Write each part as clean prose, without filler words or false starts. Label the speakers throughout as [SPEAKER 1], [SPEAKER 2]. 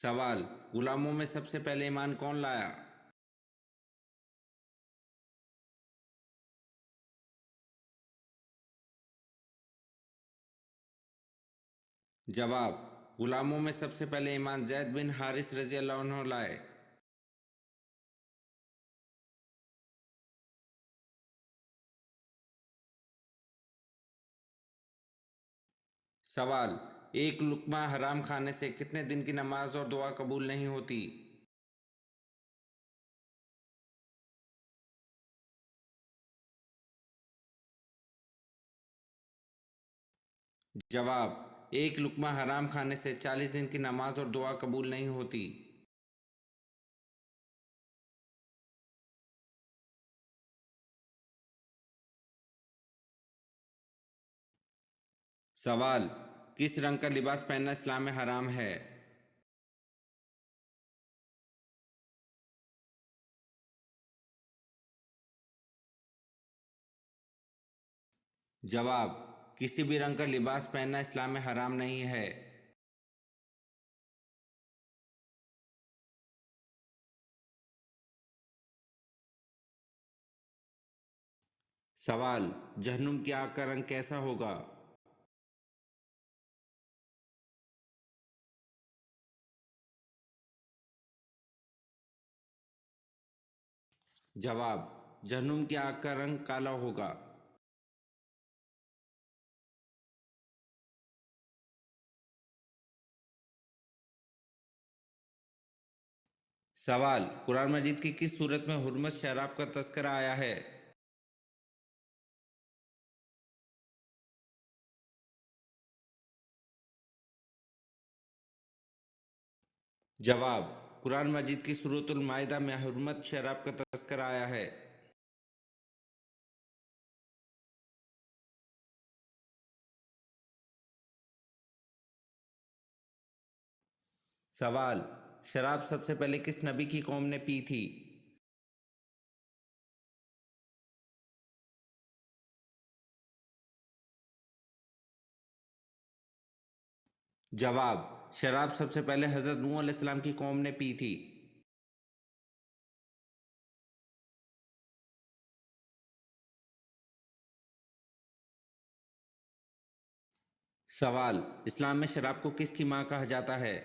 [SPEAKER 1] سوال: غلاموں میں سب سے پہلے ایمان کون لایا؟ جواب: غلاموں میں سب سے پہلے ایمان زید بن حارث رضی اللہ عنہ لائے۔ سوال: ایک لقمہ حرام کھانے سے کتنے دن کی نماز اور دعا قبول نہیں ہوتی؟ جواب: ایک لقمہ حرام کھانے سے 40 دن کی نماز اور دعا قبول نہیں ہوتی۔ سوال: کس رنگ کا لباس پہننا اسلام میں حرام ہے؟ جواب: کسی بھی رنگ کا لباس پہننا اسلام میں حرام نہیں ہے۔ سوال: جہنم کی آگ کا رنگ کیسا ہوگا؟ جواب: جہنم کی آگ کا رنگ کالا ہوگا۔ سوال: قرآن مجید کی کس صورت میں حرمت شراب کا تذکرہ آیا ہے؟ جواب: قرآن مجید کی سورۃ المائدہ میں حرمت شراب کا تذکرہ آیا ہے۔ سوال: شراب سب سے پہلے کس نبی کی قوم نے پی تھی؟ جواب: شراب سب سے پہلے حضرت نوح علیہ السلام کی قوم نے پی تھی۔ سوال: اسلام میں شراب کو کس کی ماں کہا جاتا ہے؟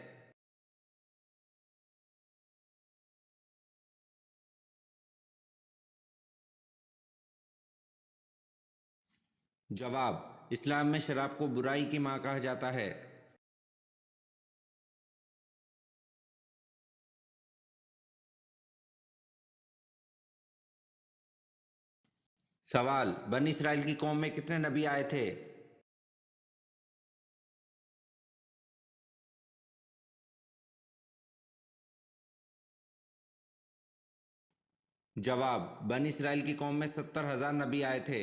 [SPEAKER 1] جواب: اسلام میں شراب کو برائی کی ماں کہا جاتا ہے۔ سوال: بنی اسرائیل کی قوم میں کتنے نبی آئے تھے؟ جواب: بنی اسرائیل کی قوم میں 70,000 نبی آئے تھے۔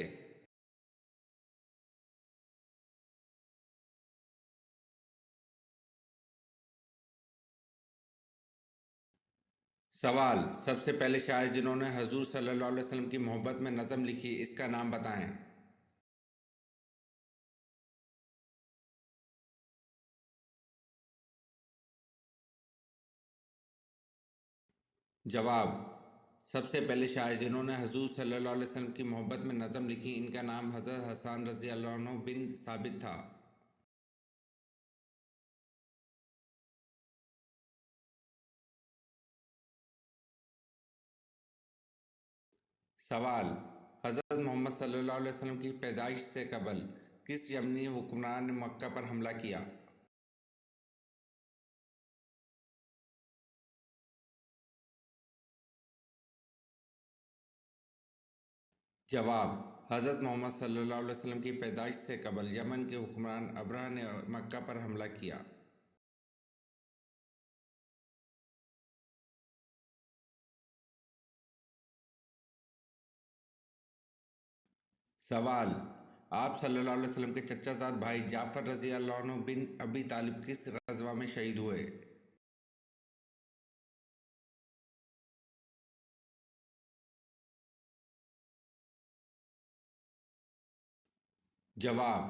[SPEAKER 1] سوال: سب سے پہلے شاعر جنہوں نے حضور صلی اللہ علیہ وسلم کی محبت میں نظم لکھی، اس کا نام بتائیں۔ جواب: سب سے پہلے شاعر جنہوں نے حضور صلی اللہ علیہ وسلم کی محبت میں نظم لکھی، ان کا نام حضرت حسان رضی اللہ عنہ بن ثابت تھا۔ سوال: حضرت محمد صلی اللہ علیہ وسلم کی پیدائش سے قبل کس یمنی حکمران نے مکہ پر حملہ کیا؟ جواب: حضرت محمد صلی اللہ علیہ وسلم کی پیدائش سے قبل یمن کے حکمران ابرہہ نے مکہ پر حملہ کیا۔ سوال: آپ صلی اللہ علیہ وسلم کے چچا زاد بھائی جعفر رضی اللہ عنہ بن ابی طالب کس غزوہ میں شہید ہوئے؟ جواب: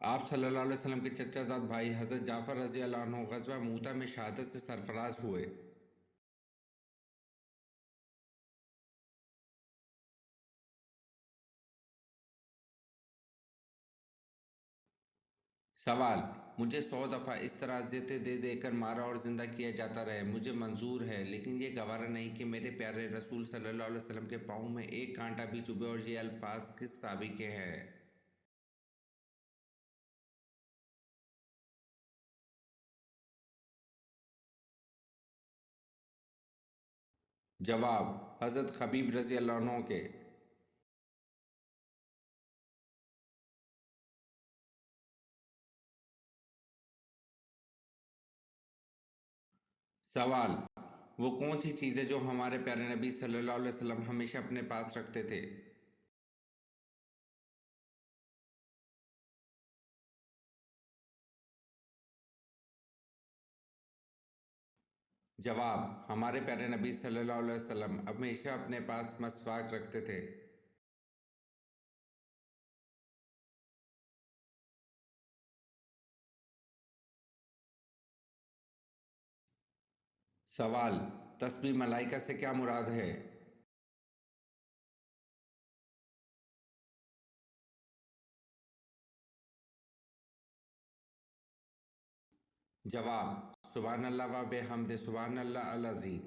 [SPEAKER 1] آپ صلی اللہ علیہ وسلم کے چچا زاد بھائی حضرت جعفر رضی اللہ عنہ غزوہ موتا میں شہادت سے سرفراز ہوئے۔ سوال: مجھے 100 دفعہ اس طرح اذیتیں دے دے کر مارا اور زندہ کیا جاتا رہے، مجھے منظور ہے، لیکن یہ گوارا نہیں کہ میرے پیارے رسول صلی اللہ علیہ وسلم کے پاؤں میں ایک کانٹا بھی چبھے، اور یہ الفاظ کس صحابی کے ہیں؟ جواب: حضرت خبیب رضی اللہ عنہ کے۔ سوال: وہ کون سی چیزیں جو ہمارے پیارے نبی صلی اللہ علیہ وسلم ہمیشہ اپنے پاس رکھتے تھے؟ جواب: ہمارے پیارے نبی صلی اللہ علیہ وسلم ہمیشہ اپنے پاس مسواک رکھتے تھے۔ سوال: تسبیح ملائکہ سے کیا مراد ہے؟ جواب: سبحان اللہ و بحمد سبحان اللہ العظیم۔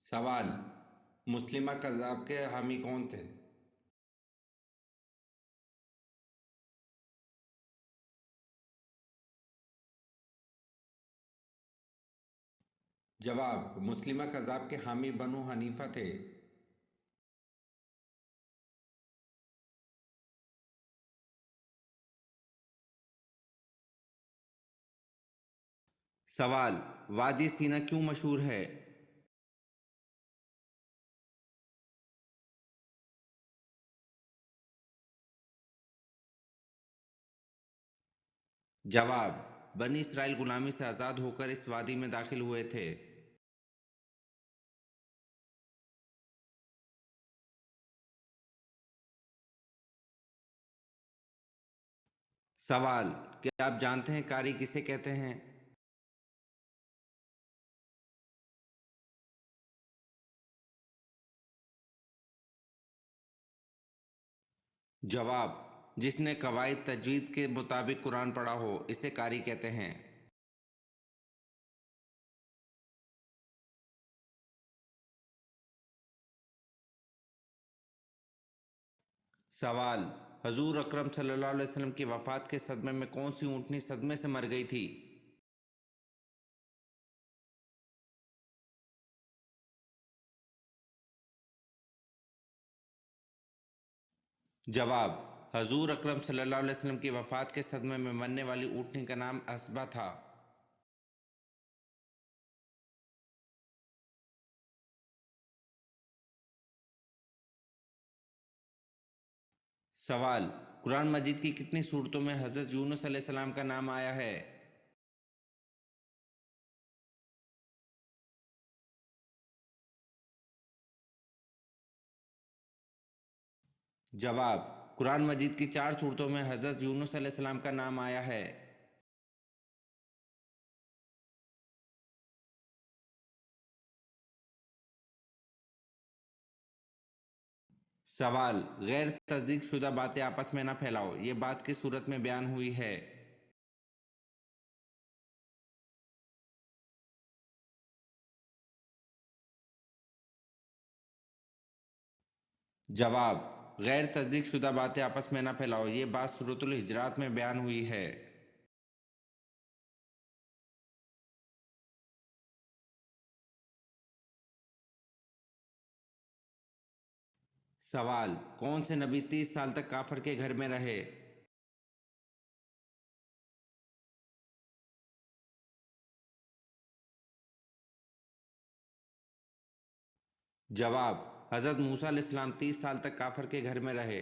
[SPEAKER 1] سوال: مسلمہ کذاب کے حامی کون تھے؟ جواب: مسلمہ کذاب کے حامی بنو حنیفہ تھے۔ سوال: وادی سینا کیوں مشہور ہے؟ جواب: بنی اسرائیل غلامی سے آزاد ہو کر اس وادی میں داخل ہوئے تھے۔ سوال: کیا آپ جانتے ہیں قاری کسے کہتے ہیں؟ جواب: جس نے قواعد تجوید کے مطابق قرآن پڑھا ہو اسے قاری کہتے ہیں۔ سوال: حضور اکرم صلی اللہ علیہ وسلم کی وفات کے صدمے میں کون سی اونٹنی صدمے سے مر گئی تھی؟ جواب: حضور اکرم صلی اللہ علیہ وسلم کی وفات کے صدمے میں مرنے والی اونٹنی کا نام اسبا تھا۔ سوال: قرآن مجید کی کتنی صورتوں میں حضرت یونس علیہ السلام کا نام آیا ہے؟ جواب: قرآن مجید کی 4 صورتوں میں حضرت یونس علیہ السلام کا نام آیا ہے۔ سوال: غیر تصدیق شدہ باتیں آپس میں نہ پھیلاؤ، یہ بات کس صورت میں بیان ہوئی ہے؟ جواب: غیر تصدیق شدہ باتیں آپس میں نہ پھیلاؤ، یہ بات سورۃ الحجرات میں بیان ہوئی ہے۔ سوال: کون سے نبی 30 سال تک کافر کے گھر میں رہے؟ جواب: حضرت موسیٰ علیہ السلام 30 سال تک کافر کے گھر میں رہے۔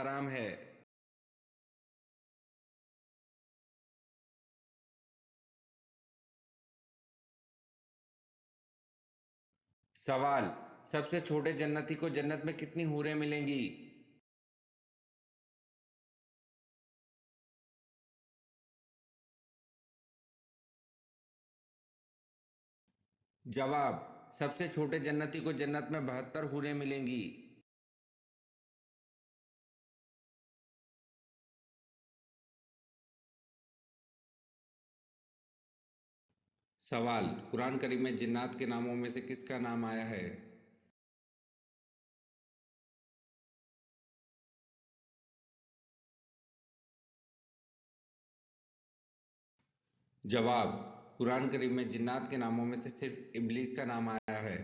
[SPEAKER 1] حرام ہے۔ سوال: سب سے چھوٹے جنتی کو جنت میں کتنی حوریں ملیں گی؟ جواب: سب سے چھوٹے جنتی کو جنت میں 72 حوریں ملیں گی۔ سوال: قرآن کریم میں جنات کے ناموں میں سے کس کا نام آیا ہے؟ جواب: قرآن کریم میں جنات کے ناموں میں سے صرف ابلیس کا نام آیا ہے۔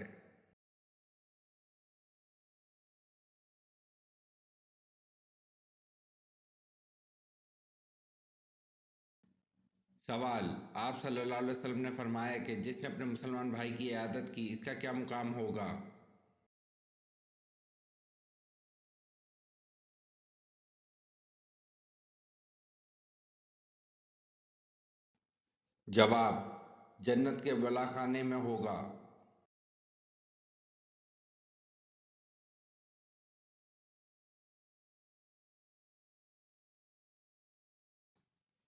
[SPEAKER 1] سوال: آپ صلی اللہ علیہ وسلم نے فرمایا کہ جس نے اپنے مسلمان بھائی کی عیادت کی اس کا کیا مقام ہوگا؟ جواب: جنت کے بلا خانے میں ہوگا۔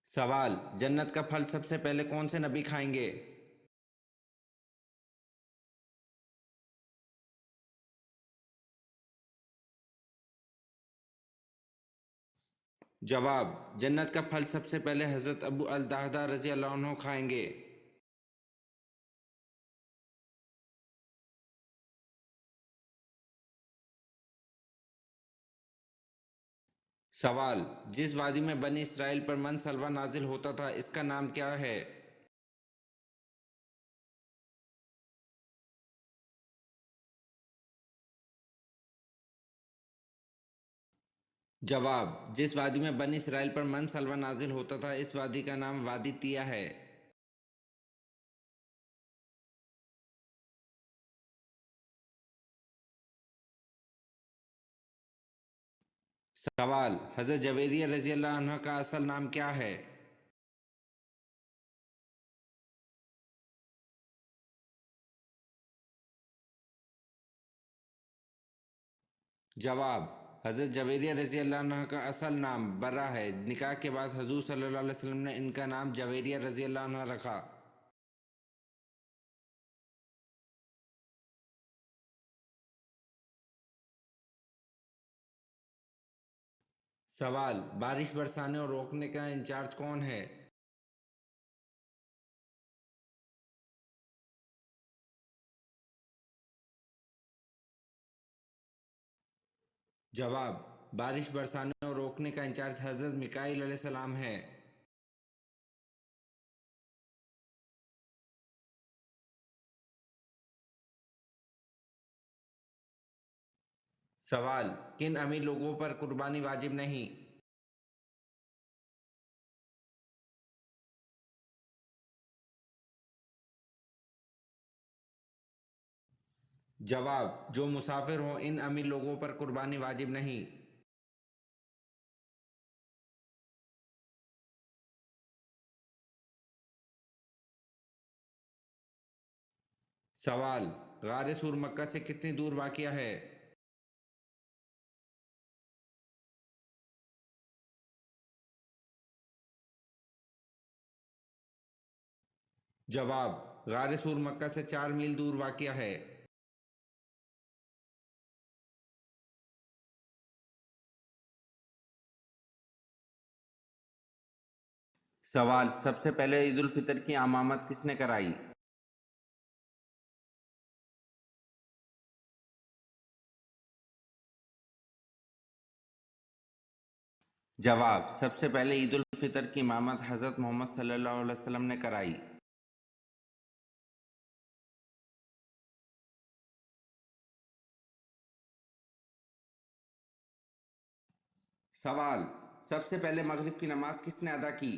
[SPEAKER 1] سوال: جنت کا پھل سب سے پہلے کون سے نبی کھائیں گے؟ جواب: جنت کا پھل سب سے پہلے حضرت ابو الدرداء رضی اللہ عنہ کھائیں گے۔ سوال: جس وادی میں بنی اسرائیل پر من سلوہ نازل ہوتا تھا اس کا نام کیا ہے؟ جواب: جس وادی میں بنی اسرائیل پر من سلوہ نازل ہوتا تھا اس وادی کا نام وادی طیہ ہے۔ سوال: حضرت جویریہ رضی اللہ عنہ کا اصل نام کیا ہے؟ جواب: حضرت جویریہ رضی اللہ عنہ کا اصل نام برہ ہے، نکاح کے بعد حضور صلی اللہ علیہ وسلم نے ان کا نام جویریہ رضی اللہ عنہ رکھا۔ سوال: بارش برسانے اور روکنے کا انچارج کون ہے؟ جواب: بارش برسانے اور روکنے کا انچارج حضرت میکائیل علیہ السلام ہے۔ سوال: کن امیر لوگوں پر قربانی واجب نہیں؟ جواب: جو مسافر ہوں ان امیر لوگوں پر قربانی واجب نہیں۔ سوال: غار سور مکہ سے کتنی دور واقع ہے؟ جواب: غار سور مکہ سے 4 میل دور واقع ہے۔ سوال: سب سے پہلے عید الفطر کی امامت کس نے کرائی؟ جواب: سب سے پہلے عید الفطر کی امامت حضرت محمد صلی اللہ علیہ وسلم نے کرائی۔ سوال: سب سے پہلے مغرب کی نماز کس نے ادا کی؟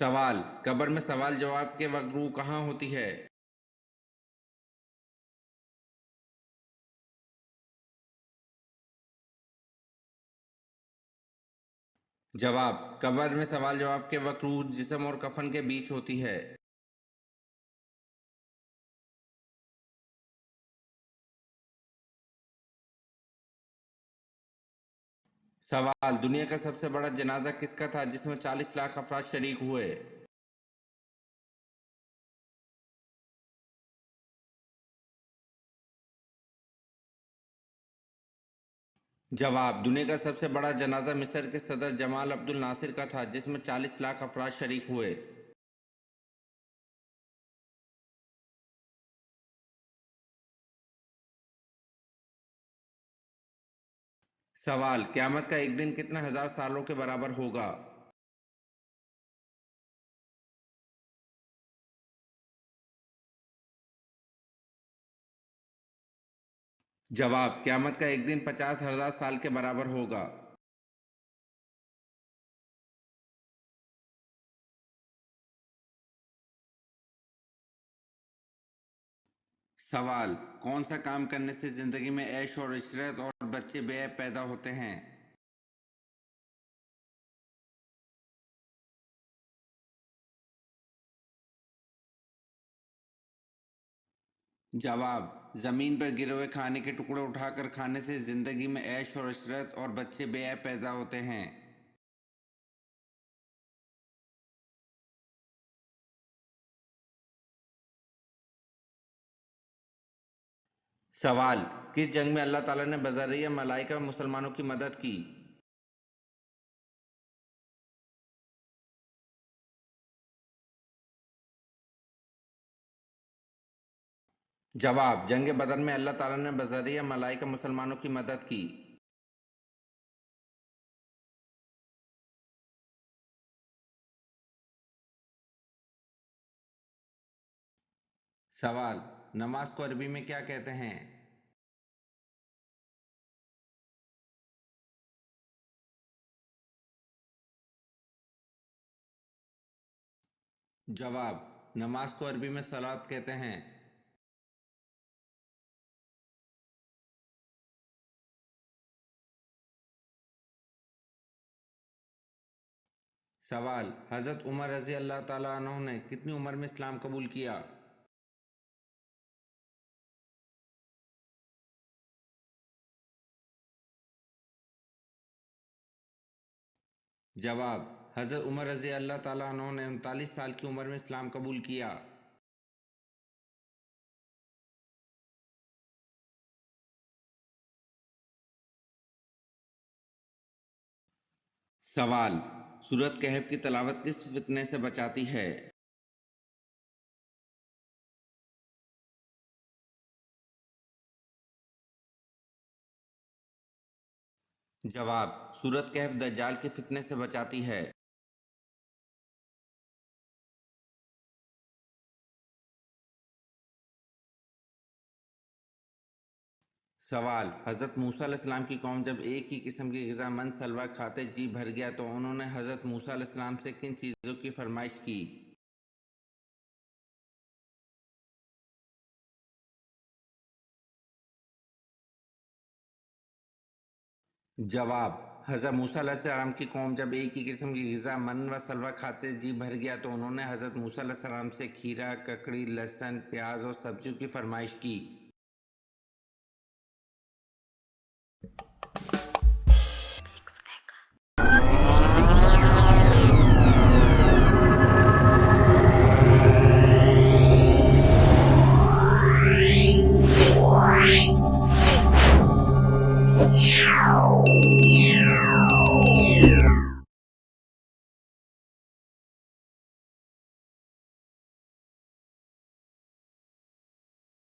[SPEAKER 1] سوال: قبر میں سوال جواب کے وقت روح کہاں ہوتی ہے؟ جواب: قبر میں سوال جواب کے وقت روح جسم اور کفن کے بیچ ہوتی ہے۔ سوال: دنیا کا سب سے بڑا جنازہ کس کا تھا جس میں 40 لاکھ افراد شریک ہوئے؟ جواب: دنیا کا سب سے بڑا جنازہ مصر کے صدر جمال عبد الناصر کا تھا جس میں 40 لاکھ افراد شریک ہوئے۔ سوال: قیامت کا ایک دن کتنے ہزار سالوں کے برابر ہوگا؟ جواب: قیامت کا ایک دن 50,000 سال کے برابر ہوگا۔ سوال: کون سا کام کرنے سے زندگی میں عیش اور عشرت اور بچے بے عیب پیدا ہوتے ہیں؟ جواب: زمین پر گرے ہوئے کھانے کے ٹکڑے اٹھا کر کھانے سے زندگی میں عیش اور عشرت اور بچے بے عیب پیدا ہوتے ہیں۔ سوال: کس جنگ میں اللہ تعالیٰ نے بذریعہ ملائکہ مسلمانوں کی مدد کی؟ جواب: جنگ بدر میں اللہ تعالیٰ نے بذریعہ ملائکہ مسلمانوں کی مدد کی۔ سوال: نماز کو عربی میں کیا کہتے ہیں؟ جواب: نماز کو عربی میں صلاۃ کہتے ہیں۔ سوال: حضرت عمر رضی اللہ تعالیٰ عنہ نے کتنی عمر میں اسلام قبول کیا؟ جواب: حضرت عمر رضی اللہ تعالیٰ عنہ نے 39 سال کی عمر میں اسلام قبول کیا۔ سوال: سورۃ کہف کی تلاوت کس فتنے سے بچاتی ہے؟ جواب: سورۃ کہف دجال کے فتنے سے بچاتی ہے۔ سوال: حضرت موسیٰ علیہ السلام کی قوم جب ایک ہی قسم کی غذا من سلوہ کھاتے جی بھر گیا تو انہوں نے حضرت موسیٰ علیہ السلام سے کن چیزوں کی فرمائش کی؟ جواب: حضرت موسیٰ علیہ السلام کی قوم جب ایک ہی قسم کی غذا من و سلوہ کھاتے جی بھر گیا تو انہوں نے حضرت موسیٰ علیہ السلام سے کھیرا، ککڑی، لہسن، پیاز اور سبزیوں کی فرمائش کی۔